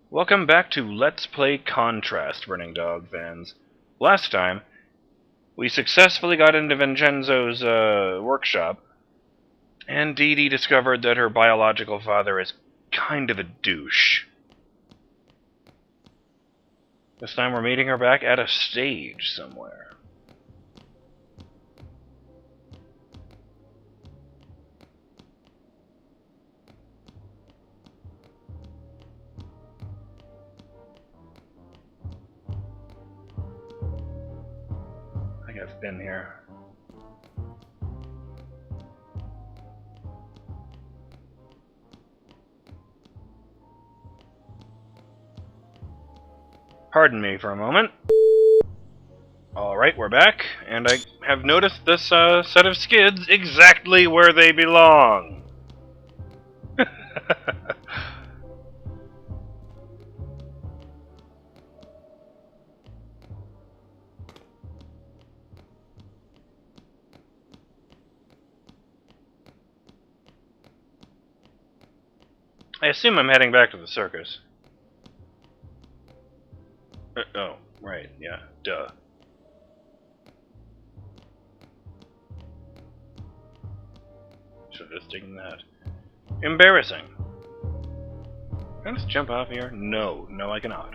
Welcome back to Let's Play Contrast, Burning Dog fans. Last time, we successfully got into Vincenzo's workshop, and Didi discovered that her biological father is kind of a douche. This time we're meeting her back at a stage somewhere. I've been here. Pardon me for a moment. Alright, we're back, and I have noticed this set of skids exactly where they belong. I assume I'm heading back to the circus. Oh, right, yeah, duh. Should've just taken that. Embarrassing. Can I just jump off here? No, I cannot.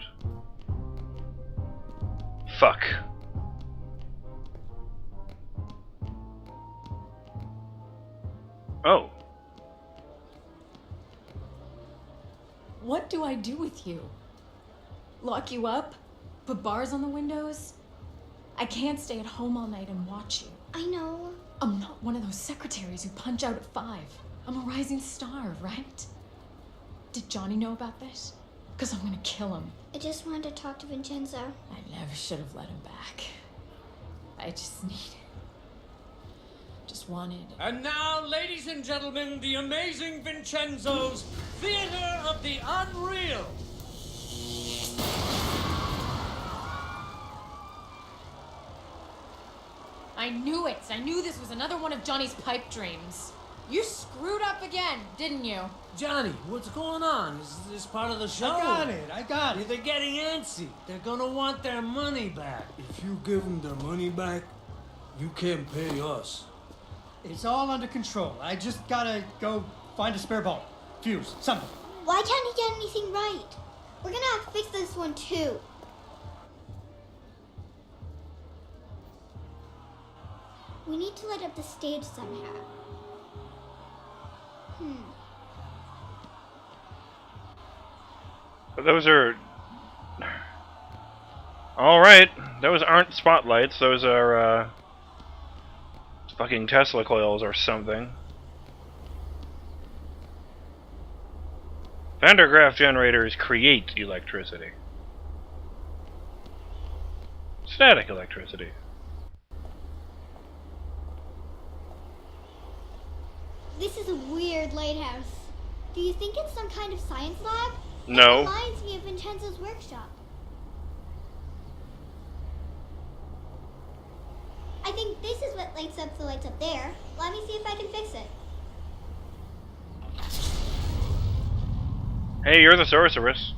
Fuck. Oh. What do I do with you? Lock you up? Put bars on the windows? I can't stay at home all night and watch you. I know. I'm not one of those secretaries who punch out at 5. I'm a rising star, right? Did Johnny know about this? Because I'm gonna kill him. I just wanted to talk to Vincenzo. I never should have let him back. I just wanted... And now, ladies and gentlemen, the amazing Vincenzo's Theater of the Unreal. I knew it! I knew this was another one of Johnny's pipe dreams. You screwed up again, didn't you? Johnny, what's going on? Is this part of the show? I got it. They're getting antsy. They're gonna want their money back. If you give them their money back, you can't pay us. It's all under control. I just gotta go find a spare bulb, fuse, something. Why can't he get anything right? We're gonna have to fix this one too. We need to light up the stage somehow. Those are... Alright, those aren't spotlights, those are, fucking Tesla coils or something. Van der Graaf generators create electricity. Static electricity. This is a weird lighthouse. Do you think it's some kind of science lab? No. It reminds me of Vincenzo's workshop. I think this is what lights up the lights up there. Let me see if I can fix it. Hey, you're the sorceress.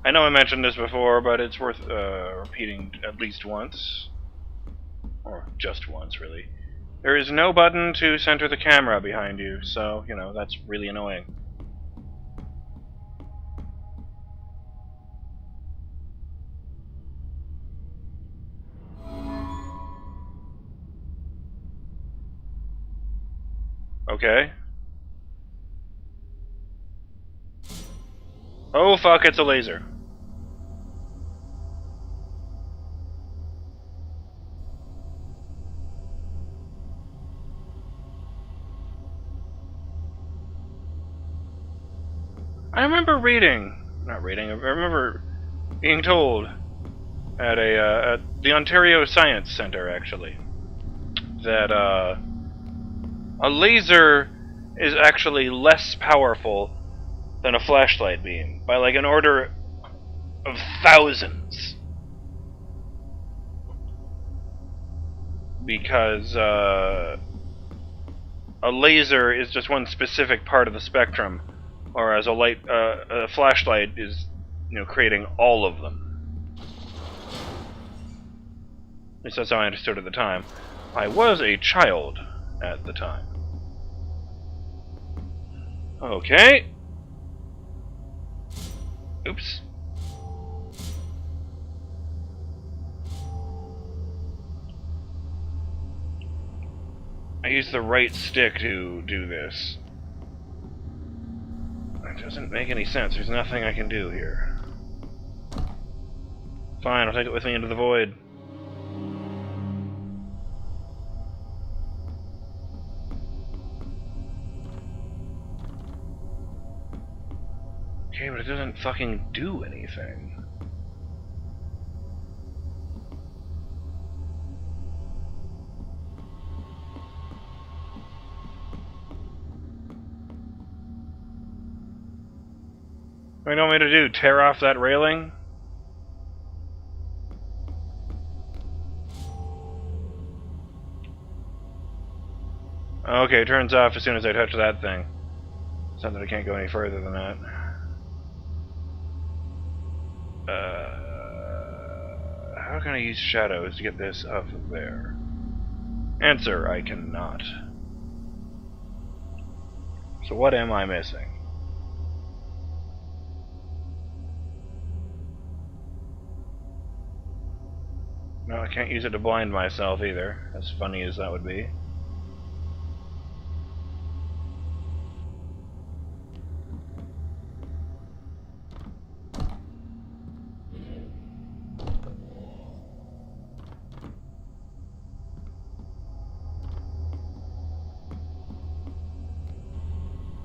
I know I mentioned this before, but it's worth repeating at least once. Or just once, really. There is no button to center the camera behind you, so, you know, that's really annoying. Okay. Oh fuck, it's a laser. I remember I remember being told at at the Ontario Science Centre, actually, that a laser is actually less powerful than a flashlight beam, by like an order of thousands. Because a laser is just one specific part of the spectrum, whereas a flashlight is, creating all of them. At least that's how I understood at the time. I was a child at the time. Okay. Oops. I used the right stick to do this. It doesn't make any sense. There's nothing I can do here. Fine, I'll take it with me into the void. Okay, but it doesn't fucking do anything. What do you want me to do? Tear off that railing? Okay, it turns off as soon as I touch that thing. It's not that I can't go any further than that. How can I use shadows to get this up there? Answer, I cannot. So what am I missing? No, I can't use it to blind myself either, as funny as that would be.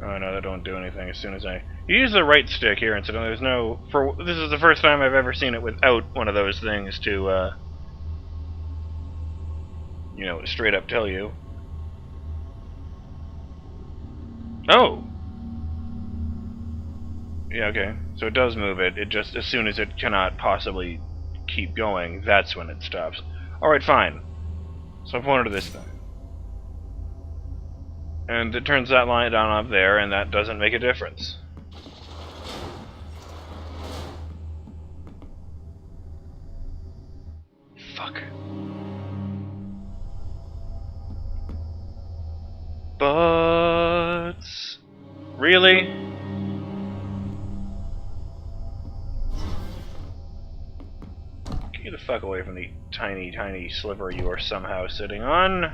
Oh no, that don't do anything. As soon as I use the right stick here, incidentally, there's no. This is the first time I've ever seen it without one of those things to, straight up tell you. Oh. Yeah, okay. So it does move it. It just, as soon as it cannot possibly keep going, that's when it stops. Alright, fine. So I pointed to this thing. And it turns that line down up there, and that doesn't make a difference. Fuck. But... really? Get the fuck away from the tiny, tiny sliver you are somehow sitting on.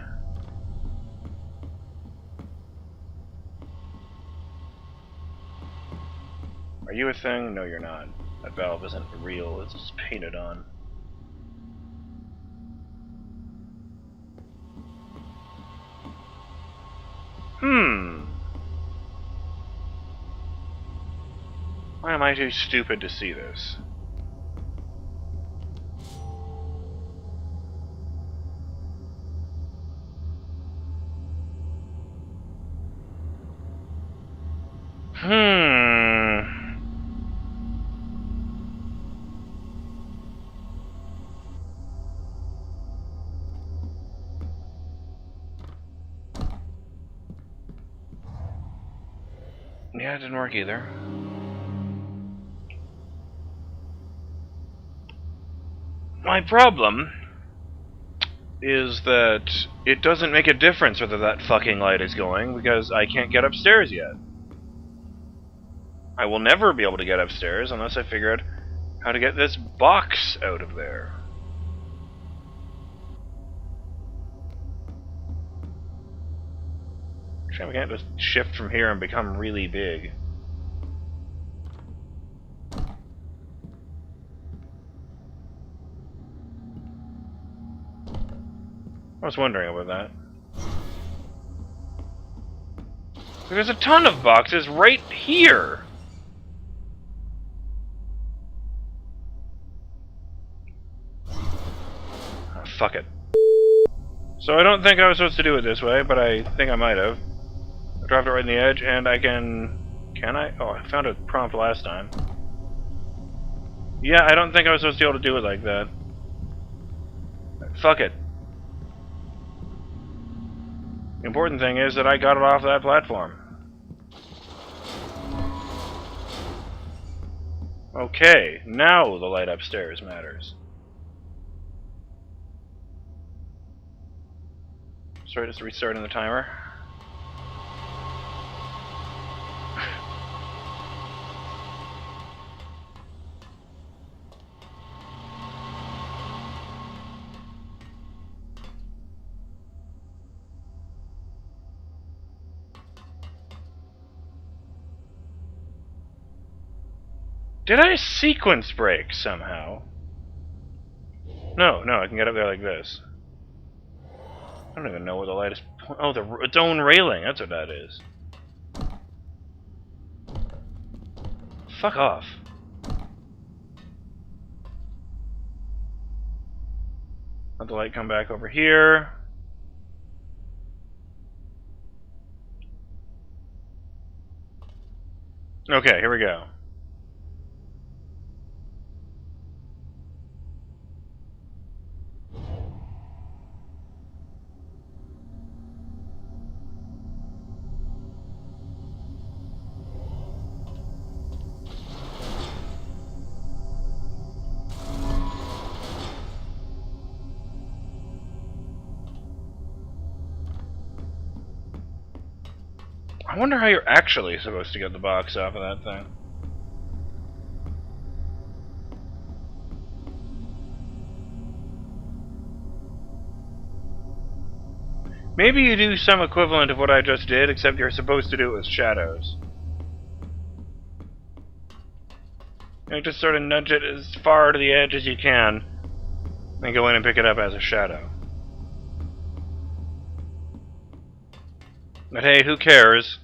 Are you a thing? No, you're not. That valve isn't real, it's just painted on. Why am I too stupid to see this? Yeah, it didn't work either. My problem is that it doesn't make a difference whether that fucking light is going, because I can't get upstairs yet. I will never be able to get upstairs unless I figure out how to get this box out of there. Shame I can't just shift from here and become really big. I was wondering about that. There's a ton of boxes right here! Oh, fuck it. So I don't think I was supposed to do it this way, but I think I might have. I dropped it right in the edge, and I can Can I? Oh, I found a prompt last time. Yeah, I don't think I was supposed to be able to do it like that. Fuck it. The important thing is that I got it off that platform. Okay, now the light upstairs matters. Sorry, just restarting the timer. Did I sequence break somehow? No, I can get up there like this. I don't even know where the light is. Oh, its own railing. That's what that is. Fuck off. Let the light come back over here. Okay, here we go. I wonder how you're actually supposed to get the box off of that thing. Maybe you do some equivalent of what I just did, except you're supposed to do it with shadows. You just sort of nudge it as far to the edge as you can, and go in and pick it up as a shadow. But hey, who cares?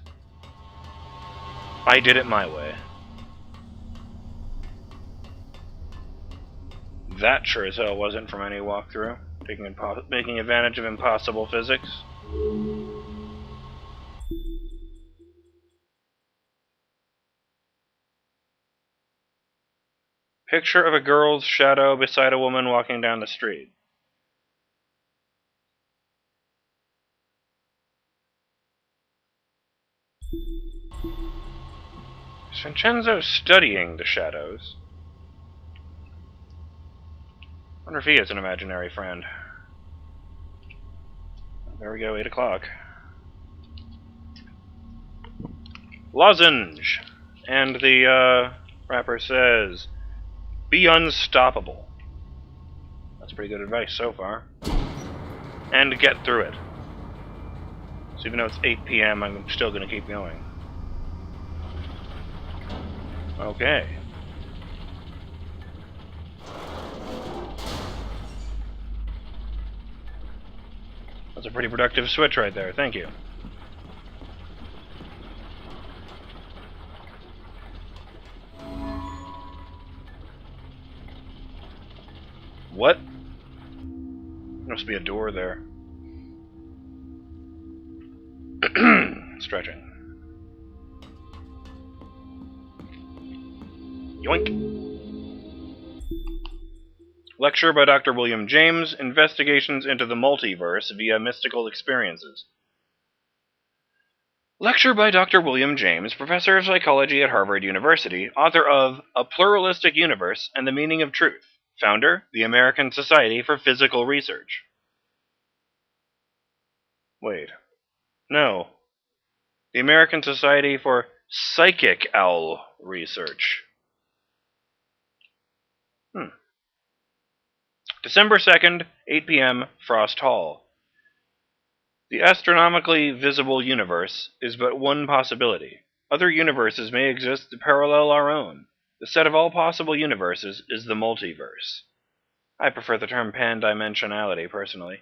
I did it my way. That sure as hell wasn't from any walkthrough, making advantage of impossible physics. Picture of a girl's shadow beside a woman walking down the street. Is Vincenzo studying the shadows? I wonder if he is an imaginary friend. There we go, 8 o'clock. Lozenge! And the rapper says, be unstoppable. That's pretty good advice so far. And get through it. So even though it's 8 p.m., I'm still going to keep going. Okay. That's a pretty productive switch right there, thank you. What? Must be a door there. Stretching. Yoink. Lecture by Dr. William James, Investigations into the Multiverse via Mystical Experiences. Lecture by Dr. William James, Professor of Psychology at Harvard University, author of A Pluralistic Universe and the Meaning of Truth, founder, the American Society for Physical Research. Wait. No. The American Society for Psychic Owl Research. December 2nd, 8 p.m., Frost Hall. The astronomically visible universe is but one possibility. Other universes may exist to parallel our own. The set of all possible universes is the multiverse. I prefer the term pan-dimensionality, personally.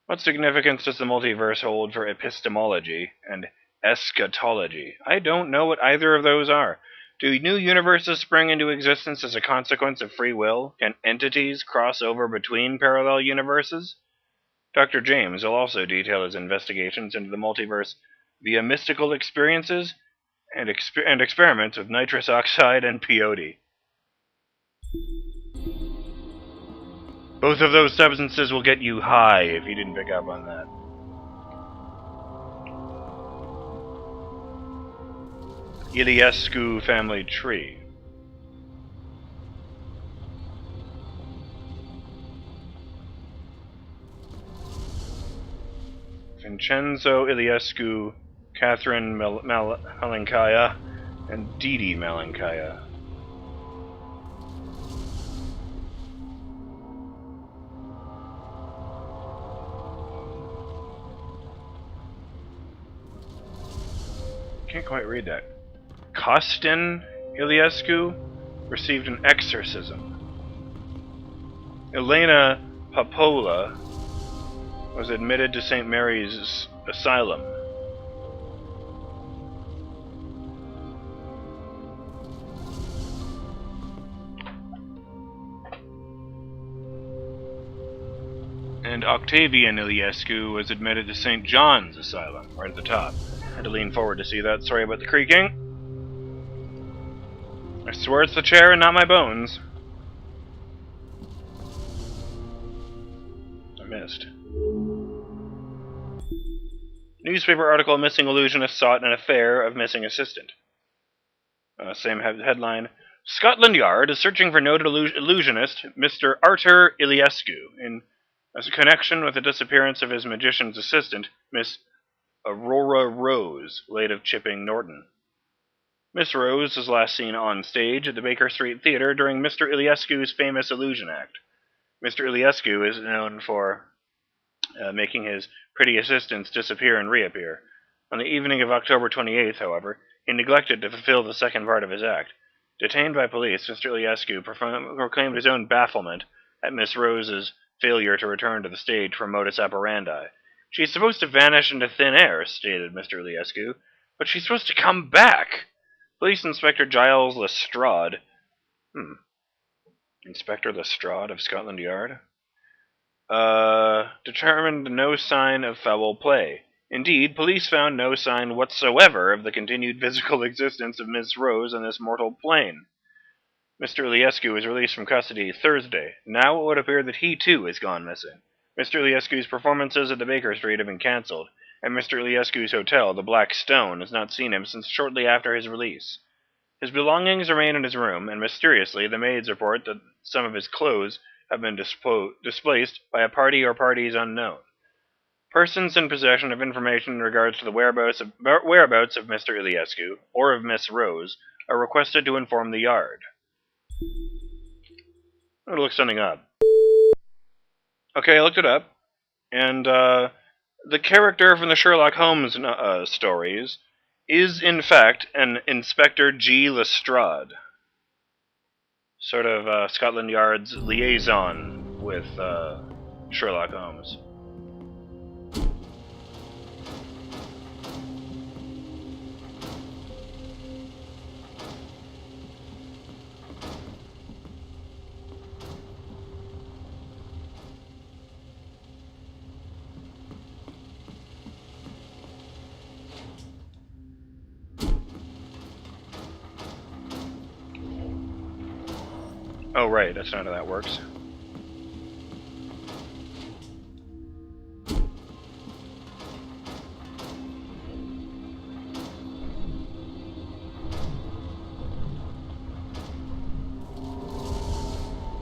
What significance does the multiverse hold for epistemology and eschatology? I don't know what either of those are. Do new universes spring into existence as a consequence of free will? Can entities cross over between parallel universes? Dr. James will also detail his investigations into the multiverse via mystical experiences and experiments with nitrous oxide and peyote. Both of those substances will get you high if you didn't pick up on that. Iliescu family tree. Vincenzo Iliescu, Catherine Malenkaya, and Didi Malenkaya. Can't quite read that. Kostin Iliescu received an exorcism. Elena Popola was admitted to St. Mary's Asylum. And Octavian Iliescu was admitted to St. John's Asylum, right at the top. I had to lean forward to see that. Sorry about the creaking. I swear it's the chair and not my bones. I missed. Newspaper article: Missing illusionist sought an affair of missing assistant. Same headline. Scotland Yard is searching for noted illusionist Mr. Artur Iliescu in a connection with the disappearance of his magician's assistant, Miss Aurora Rose, late of Chipping Norton. Miss Rose was last seen on stage at the Baker Street Theatre during Mr. Iliescu's famous illusion act. Mr. Iliescu is known for making his pretty assistants disappear and reappear. On the evening of October 28th, however, he neglected to fulfill the second part of his act. Detained by police, Mr. Iliescu proclaimed his own bafflement at Miss Rose's failure to return to the stage for modus operandi. She's supposed to vanish into thin air, stated Mr. Iliescu, but she's supposed to come back. Police Inspector Giles Lestrade. Inspector Lestrade of Scotland Yard? Determined no sign of foul play. Indeed, police found no sign whatsoever of the continued physical existence of Miss Rose on this mortal plane. Mr. Iliescu was released from custody Thursday. Now it would appear that he too is gone missing. Mr. Iliescu's performances at the Baker Street have been cancelled, and Mr. Iliescu's hotel, the Black Stone, has not seen him since shortly after his release. His belongings remain in his room, and mysteriously the maids report that some of his clothes have been displaced by a party or parties unknown. Persons in possession of information in regards to the whereabouts of Mr. Iliescu, or of Miss Rose, are requested to inform the Yard. I'm going to look something up. Okay, I looked it up, and the character from the Sherlock Holmes stories is, in fact, an Inspector G. Lestrade. Sort of Scotland Yard's liaison with Sherlock Holmes. Oh, right, that's not how that works.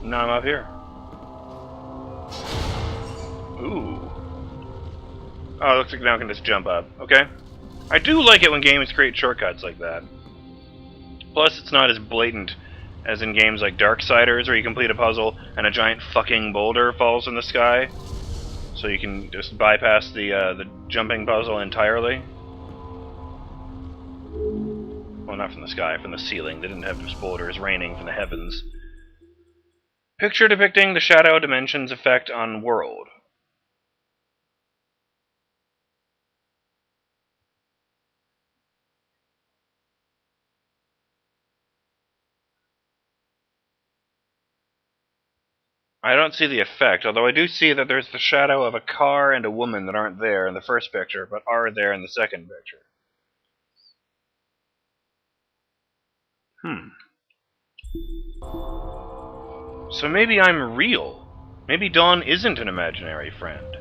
Now I'm up here. Ooh. Oh, it looks like now I can just jump up. Okay. I do like it when games create shortcuts like that. Plus, it's not as blatant as in games like Darksiders, where you complete a puzzle and a giant fucking boulder falls from the sky, so you can just bypass the jumping puzzle entirely. Well, not from the sky, from the ceiling. They didn't have just boulders raining from the heavens. Picture depicting the shadow dimensions effect on world. I don't see the effect, although I do see that there's the shadow of a car and a woman that aren't there in the first picture, but are there in the second picture. So maybe I'm real. Maybe Dawn isn't an imaginary friend.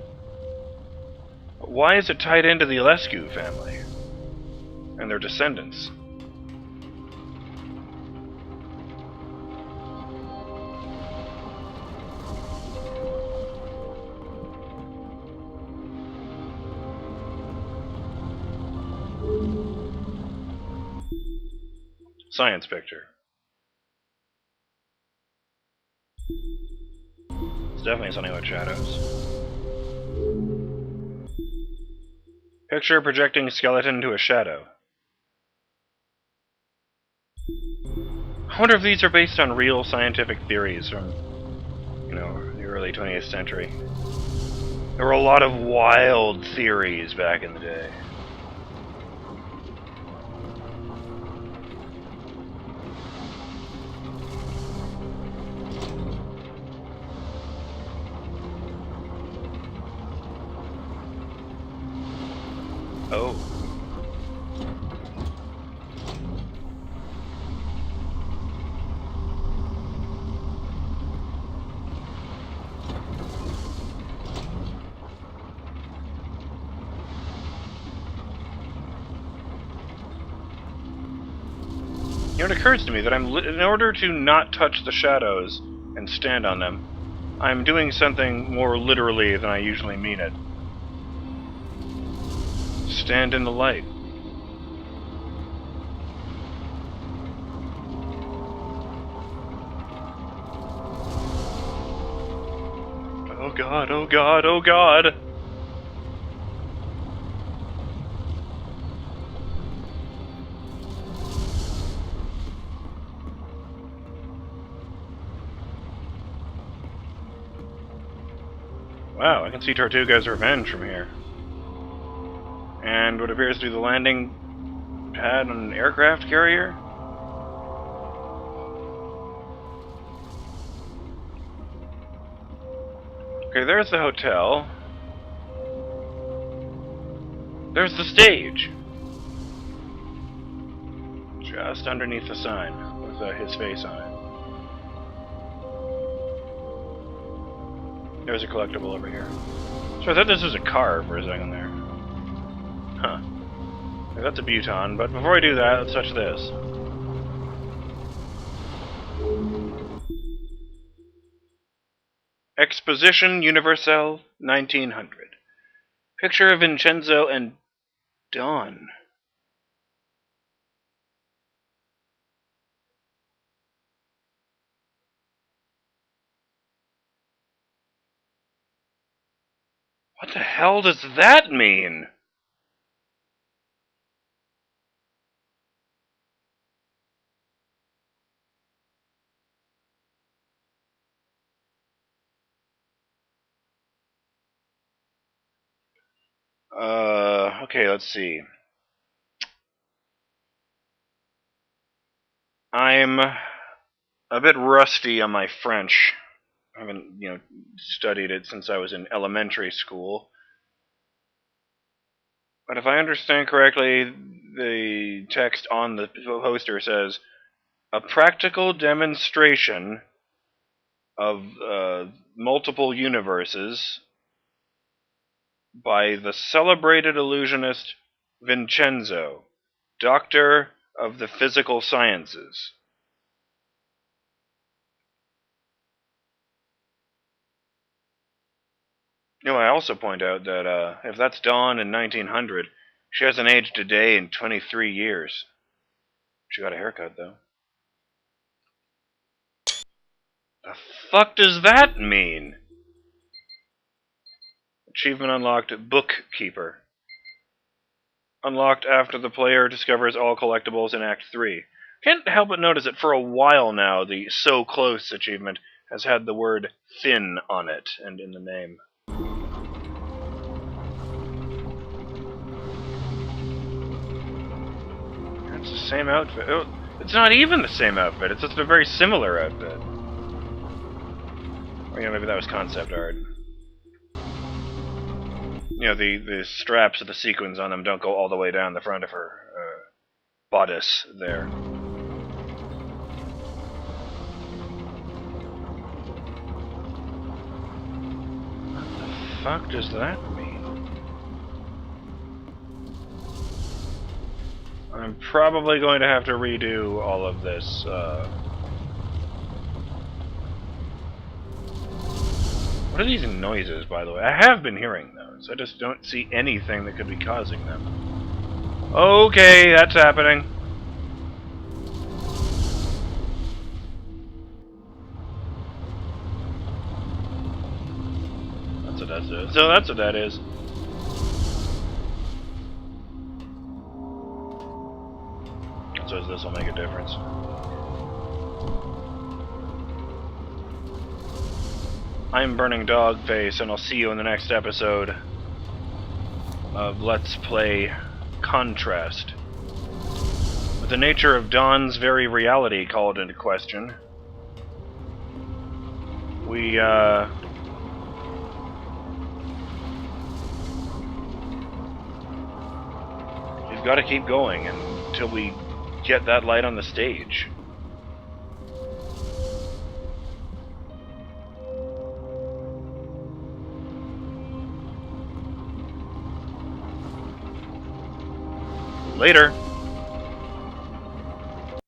But why is it tied into the Alescu family and their descendants? Science picture. It's definitely something with shadows. Picture projecting skeleton to a shadow. I wonder if these are based on real scientific theories from, the early 20th century. There were a lot of wild theories back in the day. Oh. It occurs to me that in order to not touch the shadows and stand on them, I'm doing something more literally than I usually mean it. Stand in the light. Oh god, oh god, oh god! Wow, I can see Tortuga's Revenge from here. And what appears to be the landing pad on an aircraft carrier? Okay, there's the hotel. There's the stage. Just underneath the sign with his face on it. There's a collectible over here. So I thought this was a car for a second there. Huh. Okay, that's a Buton, but before I do that, let's touch this. Exposition Universelle 1900. Picture of Vincenzo and Dawn. What the hell does that mean? Okay, let's see. I'm a bit rusty on my French. I haven't, studied it since I was in elementary school. But if I understand correctly, the text on the poster says, a practical demonstration of multiple universes by the celebrated illusionist Vincenzo, Doctor of the Physical Sciences. I also point out that if that's Dawn in 1900, she hasn't aged a day in 23 years. She got a haircut, though. The fuck does that mean? Achievement unlocked, Bookkeeper. Unlocked after the player discovers all collectibles in Act 3. Can't help but notice that for a while now, the So Close achievement has had the word thin on it and in the name. It's the same outfit. Oh, it's not even the same outfit. It's just a very similar outfit. Or, maybe that was concept art. The straps of the sequins on them don't go all the way down the front of her bodice there. fuck does that mean? I'm probably going to have to redo all of this, What are these noises, by the way? I have been hearing those. I just don't see anything that could be causing them. Okay, that's happening. That's what that is. So that's what that is. So this will make a difference. I'm BurningDogFace, and I'll see you in the next episode of Let's Play Contrast. With the nature of Dawn's very reality called into question, we've got to keep going until we get that light on the stage. Later.